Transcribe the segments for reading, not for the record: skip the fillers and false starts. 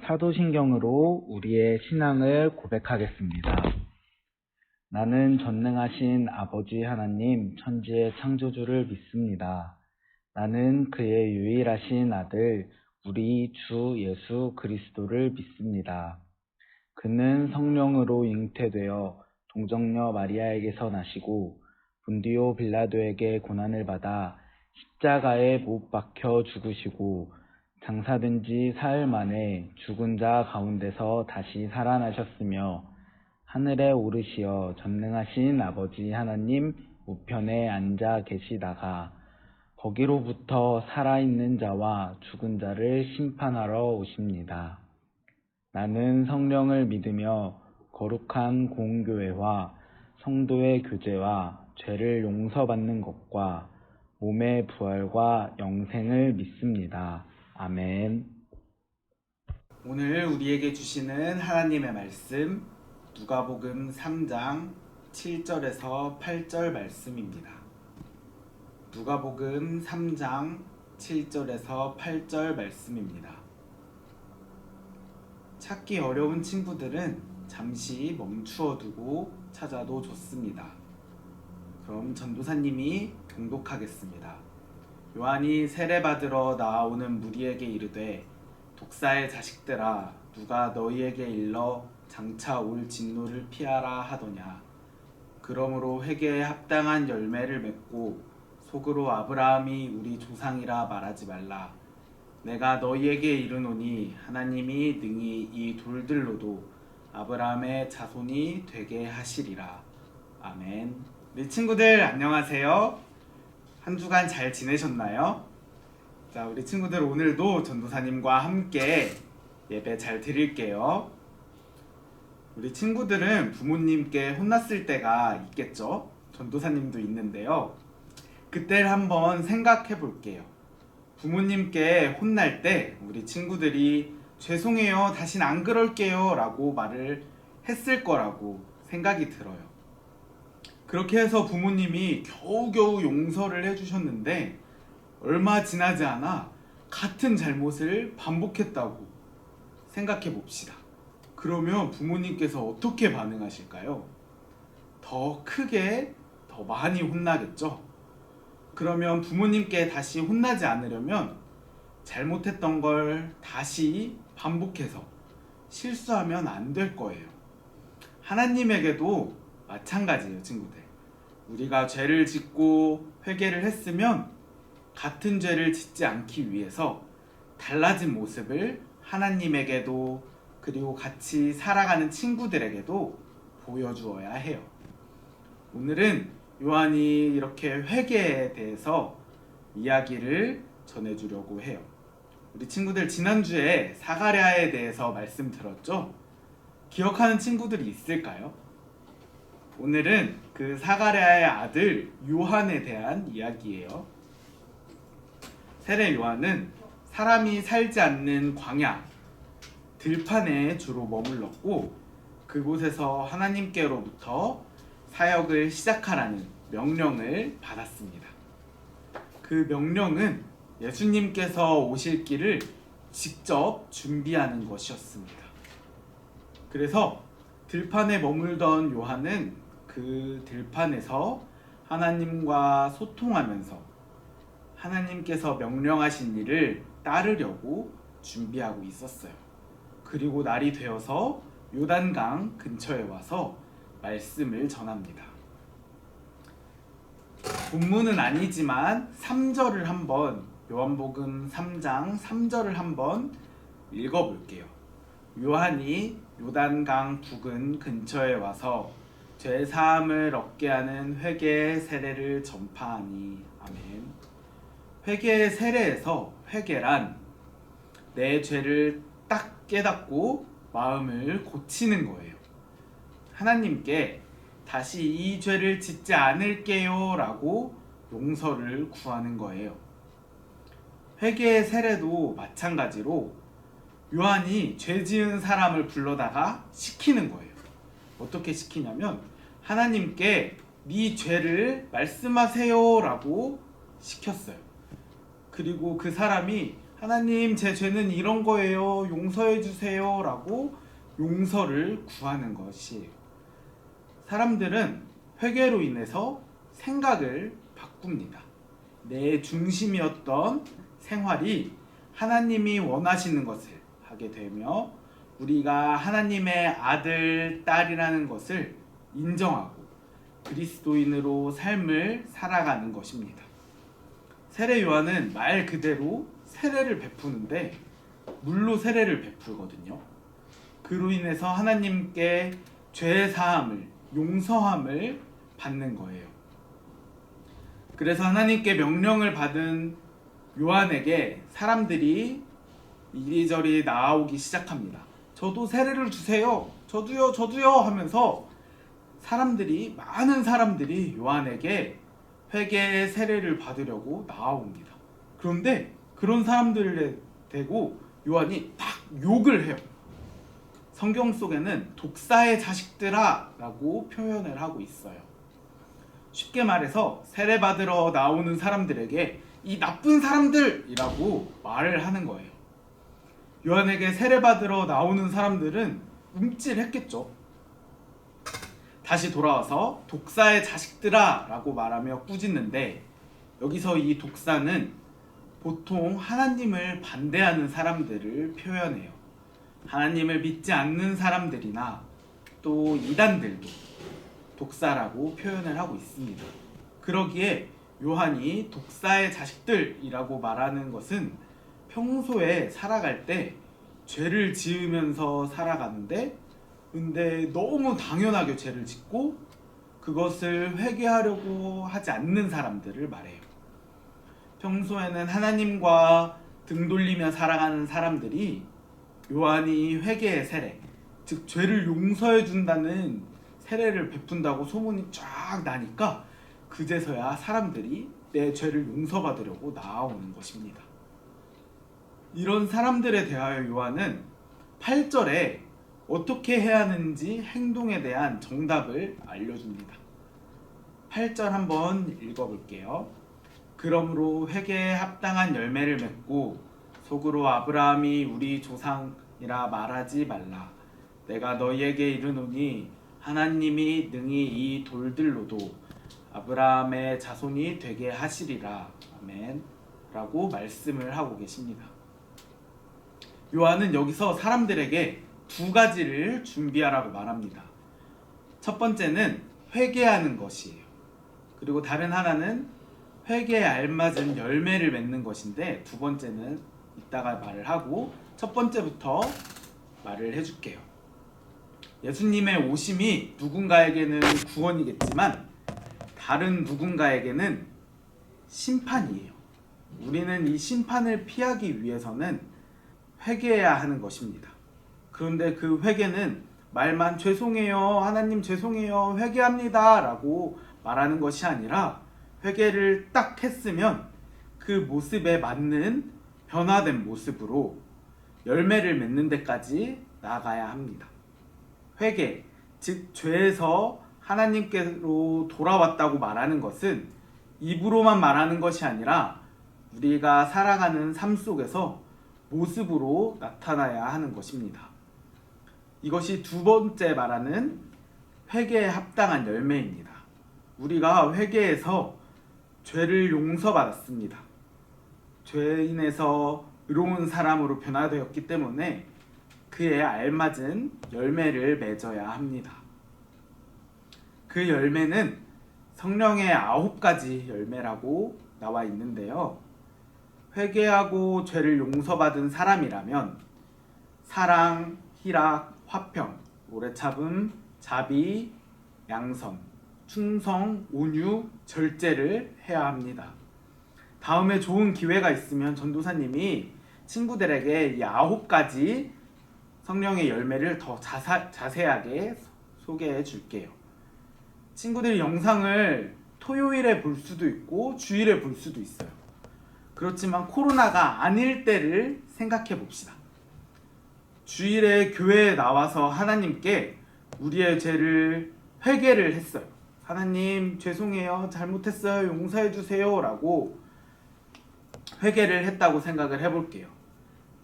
사도신경으로 우리의 신앙을 고백하겠습니다. 나는 전능하신 아버지 하나님 천지의 창조주를 믿습니다. 나는 그의 유일하신 아들 우리 주 예수 그리스도를 믿습니다. 그는 성령으로 잉태되어 동정녀 마리아에게서 나시고 본디오 빌라도에게 고난을 받아 십자가에 못 박혀 죽으시고 장사된 지 사흘 만에 죽은 자 가운데서 다시 살아나셨으며 하늘에 오르시어 전능하신 아버지 하나님 우편에 앉아 계시다가 거기로부터 살아있는 자와 죽은 자를 심판하러 오십니다. 나는 성령을 믿으며 거룩한 공교회와 성도의 교제와 죄를 용서받는 것과 몸의 부활과 영생을 믿습니다. 아멘. 오늘 우리에게 주시는 하나님의 말씀 누가복음 3장 7절에서 8절 말씀입니다. 누가복음 3장 7절에서 8절 말씀입니다. 찾기 어려운 친구들은 잠시 멈추어 두고 찾아도 좋습니다. 그럼 전도사님이 교독하겠습니다. 요한이 세례받으러 나아오는 무리에게 이르되 독사의 자식들아 누가 너희에게 일러 장차 올 진노를 피하라 하더냐. 그러므로 회개에 합당한 열매를 맺고 속으로 아브라함이 우리 조상이라 말하지 말라. 내가 너희에게 이르노니 하나님이 능히 이 돌들로도 아브라함의 자손이 되게 하시리라. 아멘. 네, 친구들 안녕하세요. 한 주간 잘 지내셨나요? 자, 우리 친구들 오늘도 전도사님과 함께 예배 잘 드릴게요. 우리 친구들은 부모님께 혼났을 때가 있겠죠? 전도사님도 있는데요. 그때를 한번 생각해 볼게요. 부모님께 혼날 때 우리 친구들이 죄송해요, 다신 안 그럴게요 라고 말을 했을 거라고 생각이 들어요. 그렇게 해서 부모님이 겨우겨우 용서를 해주셨는데 얼마 지나지 않아 같은 잘못을 반복했다고 생각해 봅시다. 그러면 부모님께서 어떻게 반응하실까요? 더 크게, 더 많이 혼나겠죠? 그러면 부모님께 다시 혼나지 않으려면 잘못했던 걸 다시 반복해서 실수하면 안 될 거예요. 하나님에게도 마찬가지예요, 친구들. 우리가 죄를 짓고 회개를 했으면 같은 죄를 짓지 않기 위해서 달라진 모습을 하나님에게도 그리고 같이 살아가는 친구들에게도 보여주어야 해요. 오늘은 요한이 이렇게 회개에 대해서 이야기를 전해주려고 해요. 우리 친구들 지난주에 사가랴에 대해서 말씀 들었죠? 기억하는 친구들이 있을까요? 오늘은 그 사가랴의 아들 요한에 대한 이야기예요. 세례 요한은 사람이 살지 않는 광야, 들판에 주로 머물렀고 그곳에서 하나님께로부터 사역을 시작하라는 명령을 받았습니다. 그 명령은 예수님께서 오실 길을 직접 준비하는 것이었습니다. 그래서 들판에 머물던 요한은 그 들판에서 하나님과 소통하면서 하나님께서 명령하신 일을 따르려고 준비하고 있었어요. 그리고 날이 되어서 요단강 근처에 와서 말씀을 전합니다. 본문은 아니지만 3절을 한번 요한복음 3장 3절을 한번 읽어볼게요. 요한이 요단강 부근 근처에 와서 죄 사함을 얻게 하는 회개의 세례를 전파하니. 아멘. 회개의 세례에서 회개란 내 죄를 딱 깨닫고 마음을 고치는 거예요. 하나님께 다시 이 죄를 짓지 않을게요 라고 용서를 구하는 거예요. 회개의 세례도 마찬가지로 요한이 죄 지은 사람을 불러다가 시키는 거예요. 어떻게 시키냐면 하나님께 네 죄를 말씀하세요 라고 시켰어요. 그리고 그 사람이 하나님, 제 죄는 이런 거예요. 용서해 주세요. 라고 용서를 구하는 것이에요. 사람들은 회개로 인해서 생각을 바꿉니다. 내 중심이었던 생활이 하나님이 원하시는 것을 하게 되며 우리가 하나님의 아들, 딸이라는 것을 인정하고 그리스도인으로 삶을 살아가는 것입니다. 세례 요한은 말 그대로 세례를 베푸는데 물로 세례를 베풀거든요. 그로 인해서 하나님께 죄 사함을, 용서함을 받는 거예요. 그래서 하나님께 명령을 받은 요한에게 사람들이 이리저리 나오기 시작합니다. 저도 세례를 주세요. 저도요 하면서 많은 사람들이 요한에게 회개의 세례를 받으려고 나옵니다. 그런데 그런 사람들에 대고 요한이 딱 욕을 해요. 성경 속에는 독사의 자식들아 라고 표현을 하고 있어요. 쉽게 말해서 세례 받으러 나오는 사람들에게 이 나쁜 사람들이라고 말을 하는 거예요. 요한에게 세례 받으러 나오는 사람들은 움찔했겠죠. 다시 돌아와서 독사의 자식들아 라고 말하며 꾸짖는데 여기서 이 독사는 보통 하나님을 반대하는 사람들을 표현해요. 하나님을 믿지 않는 사람들이나 또 이단들도 독사라고 표현을 하고 있습니다. 그러기에 요한이 독사의 자식들이라고 말하는 것은 평소에 살아갈 때 죄를 지으면서 살아가는데 근데 너무 당연하게 죄를 짓고 그것을 회개하려고 하지 않는 사람들을 말해요. 평소에는 하나님과 등 돌리며 살아가는 사람들이 요한이 회개의 세례, 즉 죄를 용서해 준다는 세례를 베푼다고 소문이 쫙 나니까 그제서야 사람들이 내 죄를 용서받으려고 나오는 것입니다. 이런 사람들에 대하여 요한은 8절에 어떻게 해야 하는지 행동에 대한 정답을 알려줍니다. 8절 한번 읽어볼게요. 그러므로 회개에 합당한 열매를 맺고 속으로 아브라함이 우리 조상이라 말하지 말라. 내가 너희에게 이르노니 하나님이 능히 이 돌들로도 아브라함의 자손이 되게 하시리라. 아멘. 라고 말씀을 하고 계십니다. 요한은 여기서 사람들에게 두 가지를 준비하라고 말합니다. 첫 번째는 회개하는 것이에요. 그리고 다른 하나는 회개에 알맞은 열매를 맺는 것인데 두 번째는 이따가 말을 하고 첫 번째부터 말을 해줄게요. 예수님의 오심이 누군가에게는 구원이겠지만 다른 누군가에게는 심판이에요. 우리는 이 심판을 피하기 위해서는 회개해야 하는 것입니다. 그런데 그 회개는 말만 죄송해요, 하나님 죄송해요, 회개합니다 라고 말하는 것이 아니라 회개를 딱 했으면 그 모습에 맞는 변화된 모습으로 열매를 맺는 데까지 나아가야 합니다. 회개, 즉 죄에서 하나님께로 돌아왔다고 말하는 것은 입으로만 말하는 것이 아니라 우리가 살아가는 삶 속에서 모습으로 나타나야 하는 것입니다. 이것이 두 번째 말하는 회개에 합당한 열매입니다. 우리가 회개해서 죄를 용서받았습니다. 죄인에서 의로운 사람으로 변화되었기 때문에 그에 알맞은 열매를 맺어야 합니다. 그 열매는 성령의 9가지 열매라고 나와 있는데요. 회개하고 죄를 용서받은 사람이라면 사랑, 희락, 화평, 오래 참음, 자비, 양선, 충성, 온유, 절제를 해야 합니다. 다음에 좋은 기회가 있으면 전도사님이 친구들에게 이 9가지 성령의 열매를 더 자세하게 소개해 줄게요. 친구들이 영상을 토요일에 볼 수도 있고 주일에 볼 수도 있어요. 그렇지만 코로나가 아닐 때를 생각해 봅시다. 주일에 교회에 나와서 하나님께 우리의 죄를 회개를 했어요. 하나님 죄송해요, 잘못했어요, 용서해 주세요 라고 회개를 했다고 생각을 해볼게요.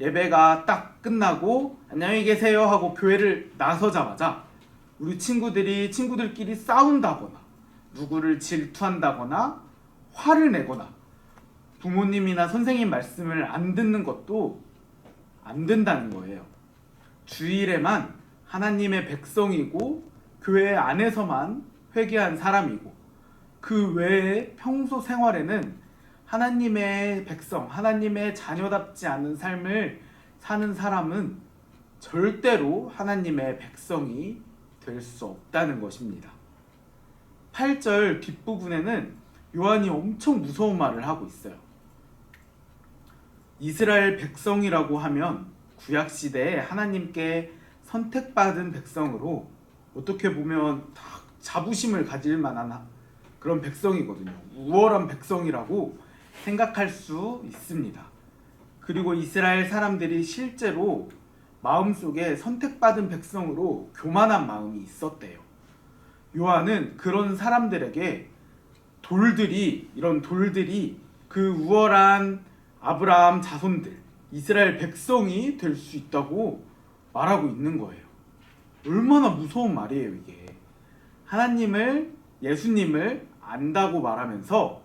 예배가 딱 끝나고 안녕히 계세요 하고 교회를 나서자마자 우리 친구들끼리 싸운다거나 누구를 질투한다거나 화를 내거나 부모님이나 선생님 말씀을 안 듣는 것도 안 된다는 거예요. 주일에만 하나님의 백성이고 교회 안에서만 회개한 사람이고 그 외에 평소 생활에는 하나님의 백성, 하나님의 자녀답지 않은 삶을 사는 사람은 절대로 하나님의 백성이 될 수 없다는 것입니다. 8절 뒷부분에는 요한이 엄청 무서운 말을 하고 있어요. 이스라엘 백성이라고 하면 구약시대에 하나님께 선택받은 백성으로 어떻게 보면 자부심을 가질 만한 그런 백성이거든요. 우월한 백성이라고 생각할 수 있습니다. 그리고 이스라엘 사람들이 실제로 마음속에 선택받은 백성으로 교만한 마음이 있었대요. 요한은 그런 사람들에게 이런 돌들이 그 우월한 아브라함 자손들, 이스라엘 백성이 될 수 있다고 말하고 있는 거예요. 얼마나 무서운 말이에요, 이게. 예수님을 안다고 말하면서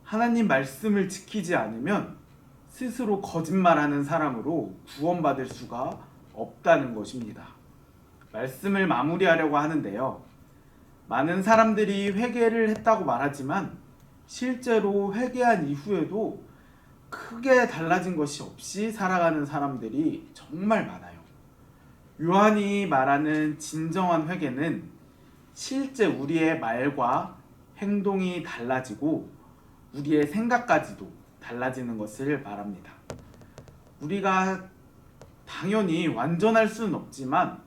하나님 말씀을 지키지 않으면 스스로 거짓말하는 사람으로 구원받을 수가 없다는 것입니다. 말씀을 마무리하려고 하는데요. 많은 사람들이 회개를 했다고 말하지만 실제로 회개한 이후에도 크게 달라진 것이 없이 살아가는 사람들이 정말 많아요. 요한이 말하는 진정한 회개는 실제 우리의 말과 행동이 달라지고 우리의 생각까지도 달라지는 것을 말합니다. 우리가 당연히 완전할 수는 없지만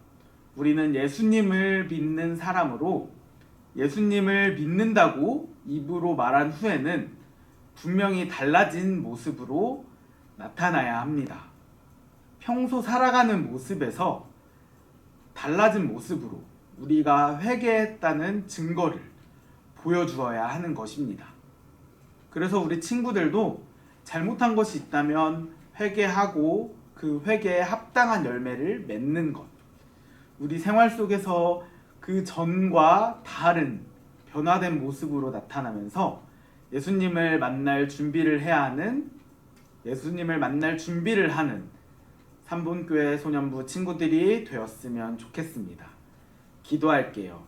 우리는 예수님을 믿는 사람으로 예수님을 믿는다고 입으로 말한 후에는 분명히 달라진 모습으로 나타나야 합니다. 평소 살아가는 모습에서 달라진 모습으로 우리가 회개했다는 증거를 보여주어야 하는 것입니다. 그래서 우리 친구들도 잘못한 것이 있다면 회개하고 그 회개에 합당한 열매를 맺는 것. 우리 생활 속에서 그 전과 다른 변화된 모습으로 나타나면서 예수님을 만날 준비를 하는 삼본교회 소년부 친구들이 되었으면 좋겠습니다. 기도할게요.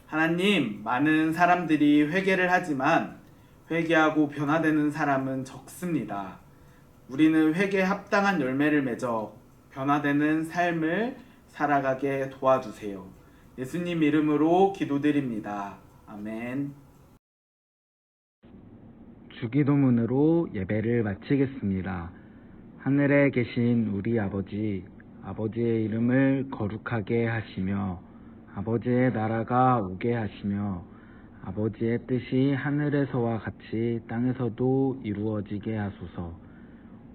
하나님, 많은 사람들이 회개를 하지만 회개하고 변화되는 사람은 적습니다. 우리는 회개에 합당한 열매를 맺어 변화되는 삶을 살아가게 도와주세요. 예수님 이름으로 기도드립니다. 아멘. 주기도문으로 예배를 마치겠습니다. 하늘에 계신 우리 아버지, 아버지의 이름을 거룩하게 하시며 아버지의 나라가 오게 하시며 아버지의 뜻이 하늘에서와 같이 땅에서도 이루어지게 하소서.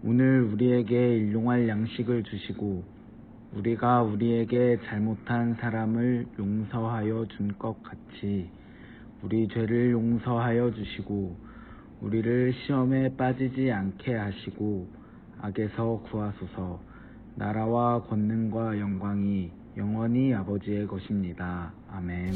오늘 우리에게 일용할 양식을 주시고 우리가 우리에게 잘못한 사람을 용서하여 준 것 같이 우리 죄를 용서하여 주시고 우리를 시험에 빠지지 않게 하시고 악에서 구하소서. 나라와 권능과 영광이 영원히 아버지의 것입니다. 아멘.